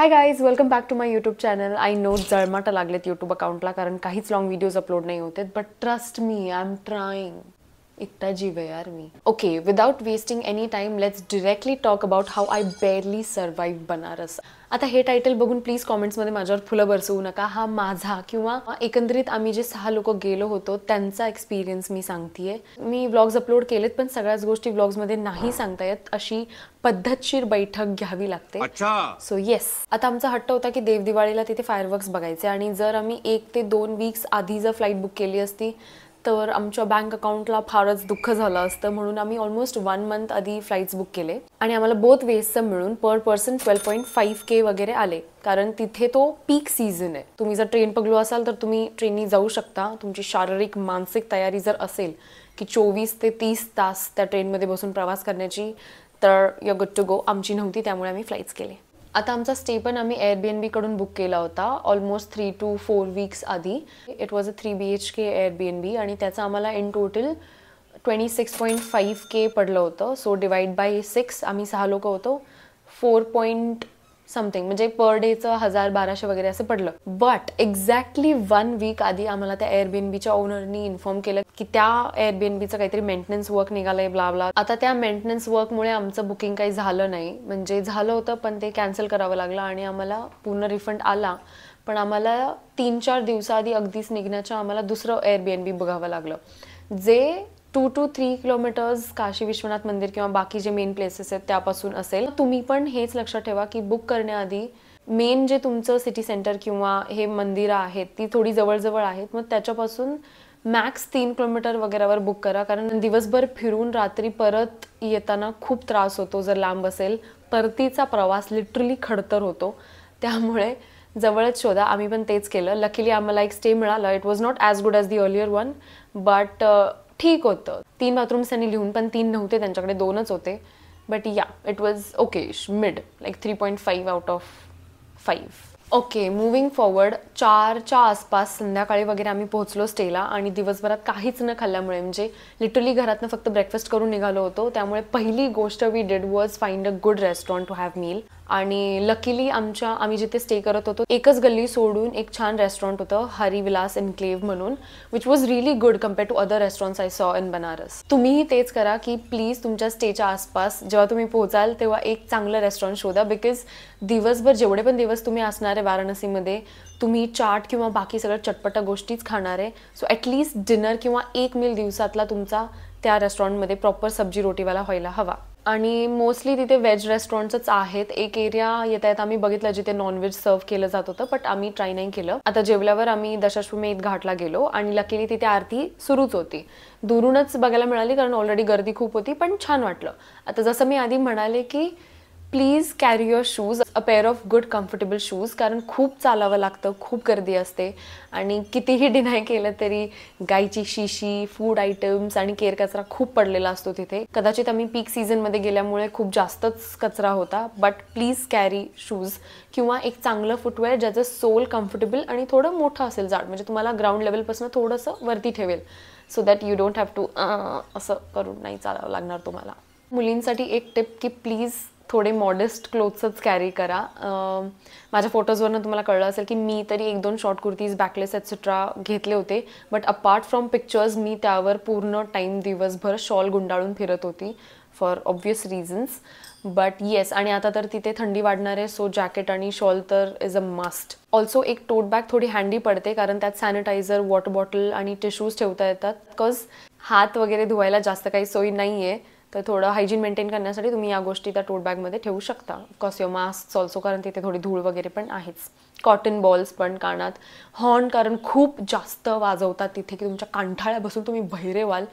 High guys, welcome back to my YouTube channel. I know जळमाट लागलेत YouTube अकाउंटला कारण काहीच लॉंग व्हिडिओज अपलोड नाही होते, but trust me, I am trying. इतना जीव है यार मी. Okay, without wasting any time let's directly talk about how I barely survive Banaras. आता हे टायटल बघून प्लीज कॉमेंट्समध्ये माझ्यावर फुलं बरसवू नका. हा माझा किंवा एकंदरीत आम्ही जे 6 लोक गेलो होतो त्यांचा एक्सपिरियन्स मी सांगतेय. मी व्लॉग्स अपलोड केलेत पण सगळ्याच गोष्टी व्लॉग्समध्ये नाही सांगता येत, अशी पद्धतशीर बैठक घ्यावी लागते. सो येस, आता आमचा हट्ट होता की देव दिवाळीला तिथे फायरवर्क्स बघायचे आणि जर आम्ही 1 ते 2 वीक्स आधी जर फ्लाईट बुक केली असती तर आमच्या बँक अकाउंटला फारच दुःख झालं असतं. म्हणून आम्ही ऑलमोस्ट 1 मंथ आधी फ्लाईट्स बुक केले आणि आम्हाला बोथ वेजचं मिळून पर पर्सन 12.5K वगैरे आले. कारण तिथे तो पीक सीझन आहे. तुम्ही जर ट्रेन पकडलो असाल तर तुम्ही ट्रेननी जाऊ शकता. तुमची शारीरिक मानसिक तयारी जर असेल की 24 ते 30 तास त्या ट्रेनमध्ये बसून प्रवास करण्याची, तर यू गुड टू गो. आमची नव्हती त्यामुळे आम्ही फ्लाईट्स केले. आता आमचा स्टे पण आम्ही एअरबीएनबी कडून बुक केला होता ऑलमोस्ट 3 to 4 वीक्स आधी. It was a 3 BHK Airbnb आणि त्याचं आम्हाला इन टोटल 26.5K पडलं होतं. सो डिवाइड बाय 6, आम्ही 6 लोक होतो. 4 समथिंग म्हणजे पर डेचं 1000-1200 वगैरे असं पडलं. बट एक्झॅक्टली 1 वीक आधी आम्हाला त्या एअरबीएनबीच्या ओनरनी इन्फॉर्म केलं की त्या एअरबीएनबीचं काहीतरी मेंटेनन्स वर्क निघालंय ब्ला ब्ला. आता त्या मेंटेनन्स वर्कमुळे आमचं बुकिंग काही झालं नाही, म्हणजे झालं होतं पण ते कॅन्सल करावं लागलं आणि आम्हाला पूर्ण रिफंड आला. पण आम्हाला 3-4 दिवसाआधी अगदीच निघण्याच्या आम्हाला दुसरं एअरबीएनबी बघावं लागलं, जे 2 to 3 किलोमीटर्स काशी विश्वनाथ मंदिर किंवा बाकी जे मेन प्लेसेस आहेत त्यापासून असेल. तुम्ही पण हेच लक्षात ठेवा की बुक करण्याआधी मेन जे तुमचं सिटी सेंटर किंवा हे मंदिरं आहेत ती थोडी जवळजवळ आहेत, मग त्याच्यापासून मॅक्स 3 किलोमीटर वगैरेवर बुक करा. कारण दिवसभर फिरून रात्री परत येताना खूप त्रास होतो. जर लांब असेल परतीचा प्रवास लिटरली खडतर होतो. त्यामुळे जवळच शोधा. आम्ही पण तेच केलं. लकीली आम्हाला एक स्टे मिळाला. It was not as good as the earlier one, but ठीक होतं. 3 बाथरूम्स त्यांनी लिहून पण 3 नव्हते, त्यांच्याकडे 2च होते. But ya, it was okay, mid, like 3.5 out of 5. Okay, moving forward, 4च्या आसपास संध्याकाळी वगैरे आम्ही पोहोचलो स्टेला आणि दिवसभरात काहीच न खाल्ल्यामुळे, म्हणजे लिटरली घरातनं फक्त ब्रेकफास्ट करून निघालो होतो. त्यामुळे पहिली गोष्ट we did was find a good restaurant to have meal. आणि लकीली आम्ही जिथे स्टे करत होतो एकच गल्ली सोडून एक छान रेस्टॉरंट होतं, हरिविलास एन्क्लेव्ह म्हणून, which was really good compared to other restaurants I saw in Banaras. तुम्हीही तेच करा की प्लीज तुमच्या स्टेच्या आसपास जेव्हा तुम्ही पोहोचाल तेव्हा एक चांगलं रेस्टॉरंट शोधा. बिकॉज दिवसभर जेवढे पण दिवस तुम्ही असणार आहे वाराणसीमध्ये, तुम्ही चाट किंवा बाकी सगळं चटपटा गोष्टीच खाणार आहे. सो ॲटलिस्ट डिनर किंवा एक मील दिवसातला तुमचा त्या रेस्टॉरंटमध्ये प्रॉपर सब्जी रोटीवाला व्हायला हवा. आणि मोस्टली तिथे व्हेज रेस्टॉरंट्सच आहेत. एक एरिया येता येत आम्ही बघितलं जिथे नॉनव्हेज सर्व केलं जात होतं, बट आम्ही ट्राय नाही केलं. आता जेवल्यावर आम्ही दशाश्वमेध घाटला गेलो आणि लकीली तिथे आरती सुरूच होती. दुरूनच बघायला मिळाली कारण ऑलरेडी गर्दी खूप होती, पण छान वाटलं. आता जसं मी आधी म्हणाले की please carry your shoes, a pair of good comfortable shoes, कारण खूप चालावं लागतं, खूप गर्दी असते. आणि कितीही डिनाय केलं तरी गाईची शिशी, फूड आयटम्स आणि केर कचरा खूप पडलेला असतो तिथे. कदाचित आम्ही पीक सीझनमध्ये गेल्यामुळे खूप जास्तच कचरा होता. बट प्लीज कॅरी शूज किंवा एक चांगलं फुटवेअर ज्याचं सोल कम्फर्टेबल आणि थोडं मोठं असेल, जाड, म्हणजे तुम्हाला ग्राउंड लेवलपासून थोडंसं वरती ठेवेल, so that you don't have to असं करून नाही चालावं लागणार तुम्हाला. मुलींसाठी एक टिप की प्लीज थोडे मॉडेस्ट क्लोथ्सच कॅरी करा. माझ्या फोटोजवरनं तुम्हाला कळलं असेल की मी तरी 1-2 शॉर्ट कुर्तीज, बॅकलेस एक्सेट्रा घेतले होते. बट अपार्ट फ्रॉम पिक्चर्स मी त्यावर पूर्ण टाईम दिवसभर शॉल गुंडाळून फिरत होती for obvious reasons. But yes, आणि आता तर तिथे थंडी वाढणार आहे, सो जॅकेट आणि शॉल तर इज अ मस्ट. ऑल्सो एक टोट बॅग थोडी हँडी पडते कारण त्यात सॅनिटायझर, वॉटर बॉटल आणि टिश्यूज ठेवता येतात. बिकॉज हात वगैरे धुवायला जास्त काही सोयी नाही आहे, तर थोडं हायजीन मेंटेन करण्यासाठी तुम्ही या गोष्टी त्या टोट बॅगमध्ये ठेवू शकता. ऑफकोर्स युअर मास्क ऑल्सो, कारण तिथे थोडी धूळ वगैरे पण आहेच. कॉटन बॉल्स पण कानात. हॉर्न, कारण खूप जास्त वाजवतात तिथे की तुमच्या कांठाळ्या बसून तुम्ही बहिरे व्हाल,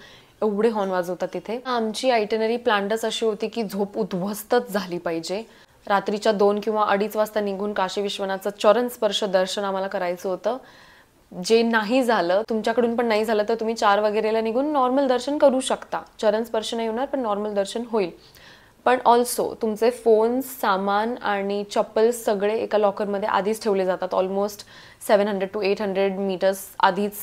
एवढे हॉर्न वाजवतात तिथे. आमची आयटनरी प्लॅनच अशी होती की झोप उद्ध्वस्तच झाली पाहिजे. रात्रीच्या 2 किंवा 2:30 वाजता निघून काशी विश्वनाथचं चरण स्पर्श दर्शन आम्हाला करायचं होतं. जे नाही झालं, तुमच्याकडून पण नाही झालं, तर तुम्ही 4 वगैरेला निघून नॉर्मल दर्शन करू शकता. चरण स्पर्श नाही होणार पण नॉर्मल दर्शन होईल. पण ऑल्सो तुमचे फोन्स, सामान आणि चप्पल सगळे एका लॉकरमध्ये आधीच ठेवले जातात. ऑलमोस्ट 700 to 800 मीटर्स आधीच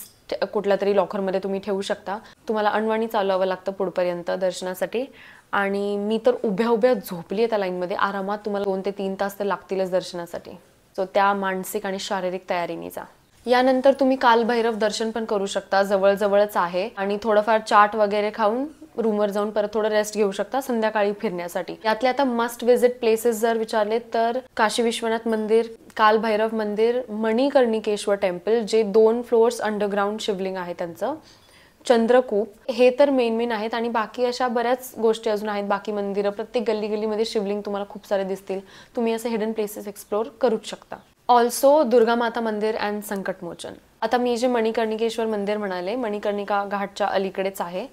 कुठल्या तरी लॉकरमध्ये तुम्ही ठेवू शकता. तुम्हाला अनवाणी चालवावं लागतं पुढपर्यंत दर्शनासाठी. आणि मी तर उभ्या उभ्या झोपली आहे त्या लाईनमध्ये. आरामात तुम्हाला 2 ते 3 तास तर लागतीलच दर्शनासाठी. सो त्या मानसिक आणि शारीरिक तयारीने जा. यानंतर तुम्ही कालभैरव दर्शन पण करू शकता, जवळच आहे. आणि थोडंफार चाट वगैरे खाऊन रूमवर जाऊन परत थोडं रेस्ट घेऊ शकता संध्याकाळी फिरण्यासाठी. यातले आता मस्ट विजिट प्लेसेस जर विचारले तर काशी विश्वनाथ मंदिर, कालभैरव मंदिर, मणिकर्णिकेश्वर टेम्पल जे 2 फ्लोअर्स अंडरग्राऊंड शिवलिंग आहे त्यांचं, चंद्रकूप, हे तर मेन आहेत. आणि बाकी अशा बऱ्याच गोष्टी अजून आहेत, बाकी मंदिरं. प्रत्येक गल्लीमध्ये शिवलिंग तुम्हाला खूप सारे दिसतील. तुम्ही असे हिडन प्लेसेस एक्सप्लोर करूच शकता. ऑल्सो दुर्गा माता मंदिर अँड संकटमोचन. आता मी जे मणिकर्णिकेश्वर मंदिर म्हणाले, मणिकर्णिका घाटच्या अलीकडेच आहे.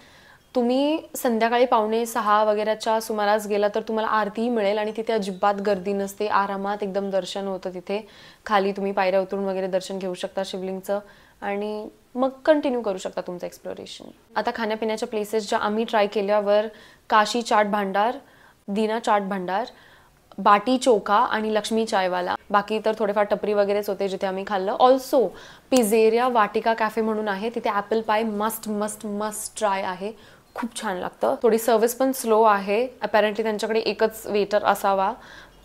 तुम्ही संध्याकाळी 5:45 वगैरेच्या सुमारास गेला तर तुम्हाला आरतीही मिळेल आणि तिथे अजिबात गर्दी नसते. आरामात एकदम दर्शन होतं तिथे. खाली तुम्ही पायऱ्या उतरून वगैरे दर्शन घेऊ शकता शिवलिंगचं आणि मग कंटिन्यू करू शकता तुमचं एक्सप्लोरेशन. आता खाण्यापिण्याच्या प्लेसेस ज्या आम्ही ट्राय केल्यावर काशी चाट भांडार, दीना चाट भांडार, बाटी चोखा आणि लक्ष्मी चायवाला. बाकी तर थोडेफार टपरी वगैरेच होते जिथे आम्ही खाल्लं. ऑल्सो पिझेरिया वाटिका कॅफे म्हणून आहे, तिथे ॲपल पाय मस्ट ट्राय आहे. खूप छान लागतं. थोडी सर्व्हिस पण स्लो आहे. अपॅरेंटली त्यांच्याकडे एकच वेटर असावा,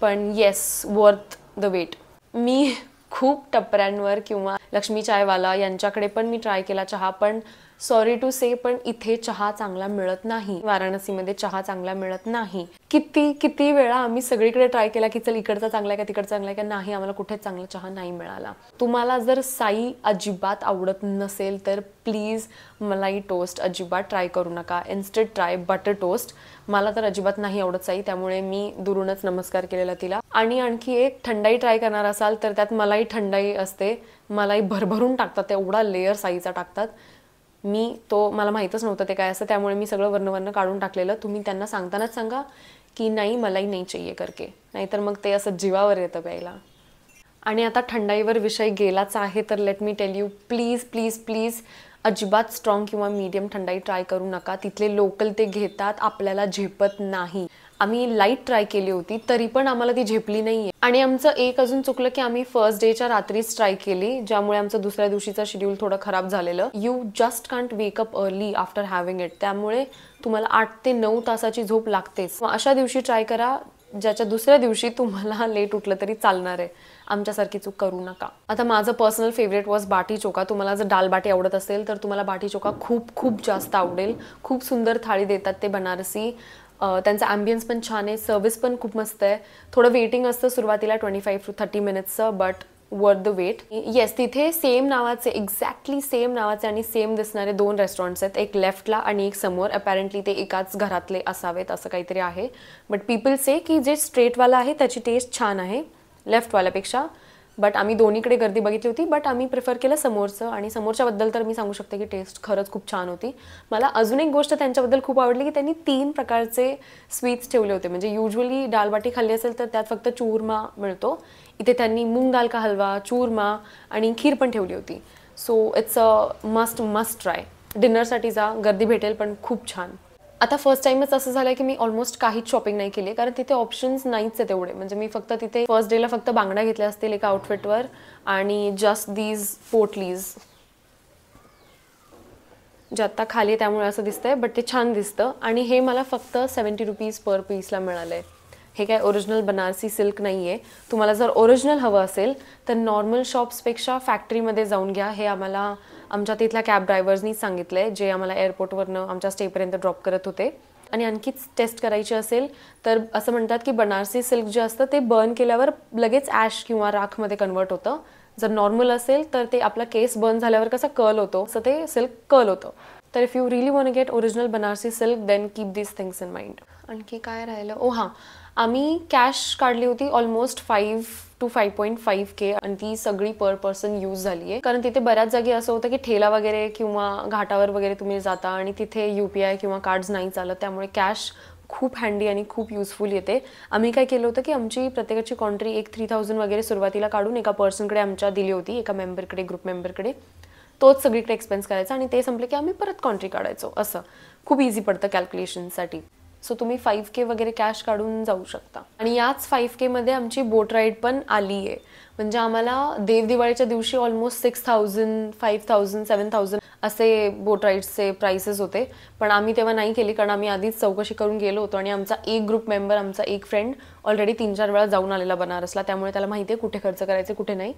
पण येस, वर्थ द वेट. मी खूप टपऱ्यांवर किंवा लक्ष्मी चायवाला यांच्याकडे पण मी ट्राय केला चहा, पण सॉरी टू से पण इथे चहा चांगला मिळत नाही. वाराणसीमध्ये चहा चांगला मिळत नाही. किती वेळा आम्ही सगळीकडे ट्राय केला की चल इकडचा चांगला आहे का तिकडचा चांगला आहे का, नाही, आम्हाला कुठेच चांगला चहा नाही मिळाला. तुम्हाला जर साई अजिबात आवडत नसेल तर प्लीज मलाई टोस्ट अजिबात ट्राय करू नका. Instead try butter toast. मला तर अजिबात नाही आवडत साई, त्यामुळे मी दुरूनच नमस्कार केलेला तिला. आणि आणखी एक, थंडाई ट्राय करणार असाल तर त्यात मलाई थंडाई असते. मलाई भरभरून टाकतात, एवढा लेअर साईचा टाकतात. मला माहीतच नव्हतं ते काय असतं, त्यामुळे मी सगळं वर्ण काढून टाकलेलं. तुम्ही त्यांना सांगतानाच सांगा की नाही मलाई नाही चाहिए करके, नाहीतर मग ते असं जीवावर येतं प्यायला. आणि आता थंडाईवर विषय गेलाच आहे तर let me tell you, please अजिबात स्ट्रॉंग किंवा मीडियम थंडाई ट्राय करू नका. तिथले लोकल ते घेतात, आपल्याला झेपत नाही. आम्ही लाईट ट्राय केली होती तरी पण आम्हाला ती झेपली नाहीये. आणि आमचं एक अजून चुकलं की आम्ही फर्स्ट डेच्या रात्रीच ट्राय केली, ज्यामुळे आमचं दुसऱ्या दिवशीचं शेड्यूल थोडं खराब झालेलं. You just can't wake up early after having it. त्यामुळे तुम्हाला 8 ते 9 तासाची झोप लागतेच. अशा दिवशी ट्राय करा ज्याच्या दुसऱ्या दिवशी तुम्हाला लेट उठलं तरी चालणार आहे. आमच्यासारखी चूक करू नका. आता माझं पर्सनल फेवरेट वॉज बाटी चोखा. तुम्हाला जर दाल बाटी आवडत असेल तर तुम्हाला बाटी चोखा खूप जास्त आवडेल. खूप सुंदर थाळी देतात ते बनारसी. त्यांचा ॲम्बियन्स पण छान आहे, सर्व्हिस पण खूप मस्त आहे. थोडं वेटिंग असतं सुरुवातीला 25 to 30 मिनिट्सचं, but worth the wait. Yes, तिथे एक्झॅक्टली सेम नावाचे आणि सेम दिसणारे 2 रेस्टॉरंट्स आहेत, एक लेफ्टला आणि एक समोर. अपॅरेंटली ते एकाच घरातले असावेत असं काहीतरी आहे. बट पीपल से की जे स्ट्रेटवाला आहे त्याची टेस्ट छान आहे लेफ्टवाल्यापेक्षा. बट आम्ही दोन्हीकडे गर्दी बघितली होती, बट आम्ही प्रिफर केलं समोरचं. आणि समोरच्याबद्दल तर मी सांगू शकते की टेस्ट खरंच खूप छान होती. मला अजून एक गोष्ट त्यांच्याबद्दल खूप आवडली की त्यांनी 3 प्रकारचे स्वीट्स ठेवले होते. म्हणजे युजली दालबाटी खाल्ली असेल तर त्यात फक्त चूरमा मिळतो, इथे त्यांनी मूंग दाल का हलवा, चूरमा आणि खीर पण ठेवली होती. So it's a must try. डिनरसाठी जा, गर्दी भेटेल पण खूप छान. आता फर्स्ट टाइमच असं झालं की मी ऑलमोस्ट काहीच शॉपिंग नाही केली, कारण तिथे ऑप्शन्स नाहीच आहे तेवढे. म्हणजे मी फक्त तिथे फर्स्ट डेला फक्त बांगड्या घेतल्या असतील एका आउटफिटवर आणि जस्ट दीज पोटलीज जे आत्ता खाली आहे त्यामुळे असं दिसतंय, बट ते छान दिसतं. आणि हे मला फक्त 70 रुपीज पर पीसला मिळालं आहे. हे काय ओरिजिनल बनारसी सिल्क नाही आहे. तुम्हाला जर ओरिजिनल हवं असेल तर नॉर्मल शॉप्सपेक्षा फॅक्टरीमध्ये जाऊन घ्या. हे आम्हाला आमच्या तिथल्या कॅब ड्रायव्हर्सनी सांगितलं आहे, जे आम्हाला एअरपोर्टवरनं आमच्या स्टेपर्यंत ड्रॉप करत होते. आणि आणखीच टेस्ट करायची असेल तर असं म्हणतात की बनारसी सिल्क जे असतं ते बर्न केल्यावर लगेच ॲश किंवा राखमध्ये कन्वर्ट होतं. जर नॉर्मल असेल तर ते आपला केस बर्न झाल्यावर कसा कर्ल होतो तसं ते सिल्क कर्ल होतं. तर if you really want get original Banarasi silk then keep these things in mind. आणखी काय राहिलं, हां, आम्ही कॅश काढली होती ऑलमोस्ट 5 to 5.5K आणि ती सगळी पर पर्सन यूज झाली आहे. कारण तिथे बऱ्याच जागी असं होतं की ठेला वगैरे किंवा घाटावर वगैरे तुम्ही जाता आणि तिथे UPI किंवा कार्ड्स नाही चालत, त्यामुळे कॅश खूप हँडी आणि खूप युजफुल येते. आम्ही काय केलं होतं की आमची प्रत्येकाची कॉन्ट्री एक 3000 वगैरे सुरुवातीला काढून एका पर्सनकडे आमच्या दिली होती, एका मेंबरकडे, ग्रुप मेंबरकडे. तोच सगळीकडे एक्सपेन्स करायचा आणि ते संपले की आम्ही परत कॉन्ट्री काढायचो. असं खूप इझी पडतं कॅल्क्युलेशनसाठी. सो तुम्ही 5K वगैरे कॅश काढून जाऊ शकता. आणि याच 5K मध्ये आमची बोट राईड पण आली आहे. म्हणजे आम्हाला देवदिवाळीच्या दिवशी ऑलमोस्ट 6,000, 5,000, 7,000 असे बोट राईड्सचे प्राइसेस होते. पण आम्ही तेव्हा नाही केली, कारण आम्ही आधीच चौकशी करून गेलो होतो आणि आमचा एक ग्रुप मेंबर, आमचा एक फ्रेंड ऑलरेडी 3-4 वेळा जाऊन आलेला बनारसला, त्यामुळे त्याला माहिती आहे कुठे खर्च करायचे कुठे नाही.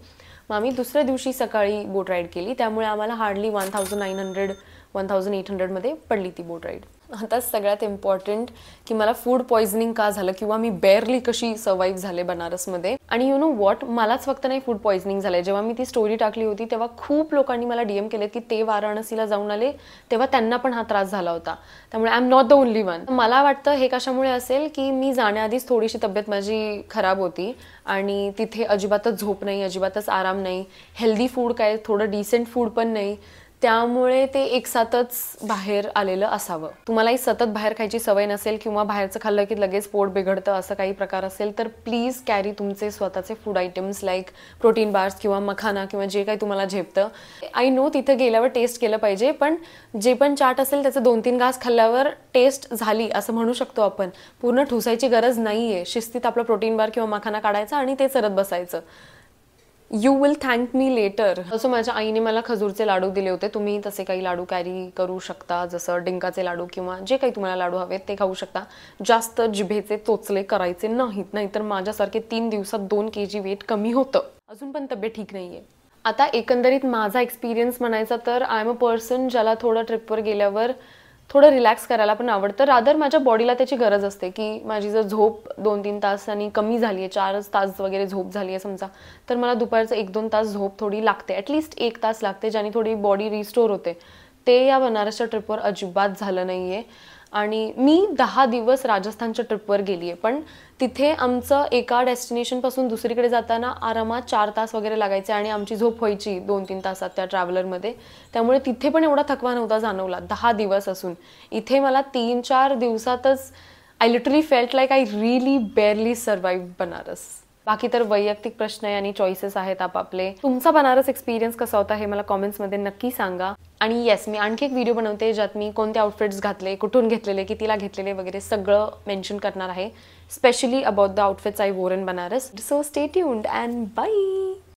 मग आम्ही दुसऱ्या दिवशी सकाळी बोट राईड केली, त्यामुळे आम्हाला हार्डली 1,900, 1,800 मध्ये पडली ती बोट राईड. आता सगळ्यात इम्पॉर्टंट की मला फूड पॉइझनिंग का झालं किंवा मी बेअरली कशी सर्वाईव्ह झाले बनारसमध्ये. आणि यू नो वॉट, मलाच फक्त नाही फूड पॉइझनिंग झालंय. जेव्हा मी ती स्टोरी टाकली होती तेव्हा खूप लोकांनी मला DM केले की ते वाराणसीला जाऊन आले तेव्हा त्यांना पण हा त्रास झाला होता. त्यामुळे I am not the only one. मला वाटतं हे कशामुळे असेल की मी जाण्याआधीच थोडीशी तब्येत माझी खराब होती आणि तिथे अजिबातच झोप नाही, अजिबातच आराम नाही, हेल्दी फूड काय थोडं डिसेंट फूड पण नाही, त्यामुळे ते एकसाथच बाहेर आलेलं असावं. तुम्हालाही सतत बाहेर खायची सवय नसेल किंवा बाहेरचं खाल्लं की लगेच पोट बिघडतं असं काही प्रकार असेल तर प्लीज कॅरी तुमचे स्वतःचे food items like protein bars किंवा मखाना किंवा जे काही तुम्हाला झेपतं. आय नो तिथे गेल्यावर टेस्ट केलं पाहिजे, पण जे पण चाट असेल त्याचं 2-3 घास खाल्ल्यावर टेस्ट झाली असं म्हणू शकतो आपण. पूर्ण ठुसायची गरज नाहीये. शिस्तीत आपलं प्रोटीन बार किंवा मखाना काढायचा आणि ते चरत बसायचं. You will thank me later. असं माझ्या आईने मला खजूरचे लाडू दिले होते. तुम्ही तसे काही लाडू कॅरी करू शकता, जसं डिंकाचे लाडू किंवा जे काही तुम्हाला लाडू हवेत ते खाऊ शकता. जास्त जिभेचे चोचले करायचे नाहीत, नाहीतर माझ्यासारखे 3 दिवसात 2 kg वेट कमी होतं. अजून पण तब्येत ठीक नाहीये. आता एकंदरीत माझा एक्सपिरियन्स म्हणायचा तर आय एम अ पर्सन ज्याला थोडं ट्रिपवर गेल्यावर थोडं रिलॅक्स करायला पण आवडतं. रादर माझ्या बॉडीला त्याची गरज असते की माझी जर झोप 2-3 तासांनी कमी झाली आहे, 4 तास वगैरे झोप झाली आहे समजा, तर मला दुपारचं 1-2 तास झोप थोडी लागते, ॲटलिस्ट 1 तास लागते, ज्याने थोडी बॉडी रिस्टोर होते. ते या बनारसच्या ट्रिपवर अजिबात झालं नाही आहे. आणि मी 10 दिवस राजस्थानच्या ट्रिपवर गेली आहे, पण तिथे आमचं एका डेस्टिनेशनपासून दुसरीकडे जाताना आरामात 4 तास वगैरे लागायचे आणि आमची झोप व्हायची 2-3 तासात त्या ट्रॅव्हलरमध्ये. त्यामुळे तिथे पण एवढा थकवा नव्हता जाणवला 10 दिवस असून. इथे मला 3-4 दिवसातच I literally felt like I really barely survive Banaras. बाकी तर वैयक्तिक प्रश्न आहे आणि चॉईसेस आहेत आपापले. तुमचा बनारस एक्सपिरियन्स कसा होता हे मला कॉमेंट्समध्ये नक्की सांगा. आणि येस, मी आणखी एक व्हिडिओ बनवते ज्यात मी कोणते आउटफिट्स घातले, कुठून घेतलेले, कितीला घेतलेले वगैरे सगळं मेन्शन करणार आहे, specially about the outfits I wore in Banaras. So stay tuned and bye.